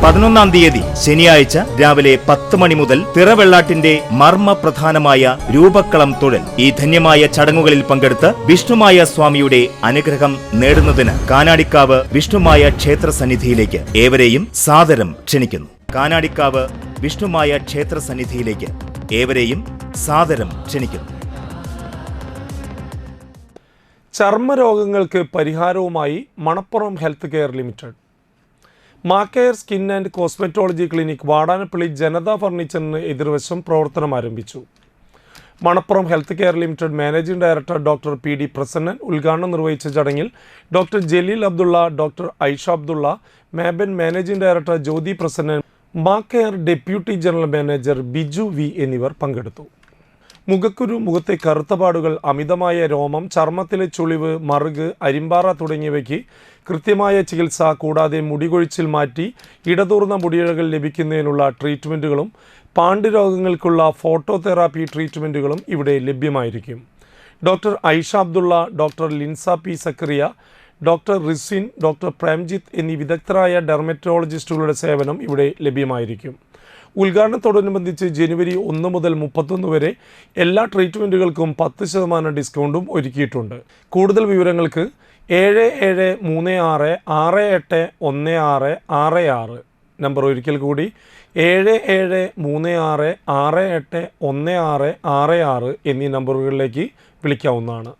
11-ാം തീയതി ശനിയാഴ്ച രാവിലെ 10 മണി മുതൽ തിറവെള്ളാട്ടിന്റെ മർമ്മപ്രധാനമായ രൂപക്കളം തൊഴൽ. ഈ ധന്യമായ ചടങ്ങുകളിൽ പങ്കെടുത്ത് വിഷ്ണുമായ സ്വാമിയുടെ അനുഗ്രഹം നേടുന്നതിന് കാനാടിക്കാവ് വിഷ്ണുമായ ക്ഷേത്ര സന്നിധിയിലേക്ക് ഏവരെയും സാദരം ക്ഷണിക്കുന്നു. കാനാടിക്കാവ് വിഷ്ണുമായ ക്ഷേത്ര സന്നിധിയിലേക്ക് ഏവരെയും സാദരം ക്ഷണിക്കുന്നു. ചർമ്മരോഗങ്ങൾക്ക് പരിഹാരവുമായി Manappuram health care limited. Macare skin and cosmetology clinic Vadanappally Janatha ഫർണിച്ചറിന് എതിർവശം പ്രവർത്തനം ആരംഭിച്ചു. Manappuram health care limited managing director doctor P D. Prasannan ഉദ്ഘാടനം നിർവഹിച്ച ചടങ്ങിൽ ഡോക്ടർ ജലീൽ അബ്ദുള്ള, ഡോക്ടർ ഐഷ അബ്ദുള്ള, മാബൻ managing director Jyothi Prasannan, Macare deputy general manager Biju V എന്നിവർ പങ്കെടുത്തു. മുഖക്കുരു, മുഖത്തെ കറുത്തപാടുകൾ, അമിതമായ രോമം, ചർമ്മത്തിലെ ചുളിവ്, മറുക്, അരിമ്പാറ തുടങ്ങിയവയ്ക്ക് കൃത്യമായ ചികിത്സ, കൂടാതെ മുടികൊഴിച്ചിൽ മാറ്റി ഇടതൂർന്ന മുടിയിഴകൾ ലഭിക്കുന്നതിനുള്ള ട്രീറ്റ്മെൻറ്റുകളും പാണ്ഡുരോഗങ്ങൾക്കുള്ള ഫോട്ടോതെറാപ്പി ട്രീറ്റ്മെൻറ്റുകളും ഇവിടെ ലഭ്യമായിരിക്കും. Doctor Aisha Abdulla, doctor Linsa P Zacharia, doctor Rizwin, doctor Premjith എന്നീ വിദഗ്ധരായ ഡെർമറ്റോളജിസ്റ്റുകളുടെ സേവനം ഇവിടെ ലഭ്യമായിരിക്കും. ഉദ്ഘാടനത്തോടനുബന്ധിച്ച് ജനുവരി 1 മുതൽ 31 വരെ എല്ലാ ട്രീറ്റ്മെൻറ്റുകൾക്കും 10% ഡിസ്കൗണ്ടും ഒരുക്കിയിട്ടുണ്ട്. കൂടുതൽ വിവരങ്ങൾക്ക് 7736681666 നമ്പർ ഒരിക്കൽ കൂടി 7736681666 എന്നീ നമ്പറുകളിലേക്ക് വിളിക്കാവുന്നതാണ്.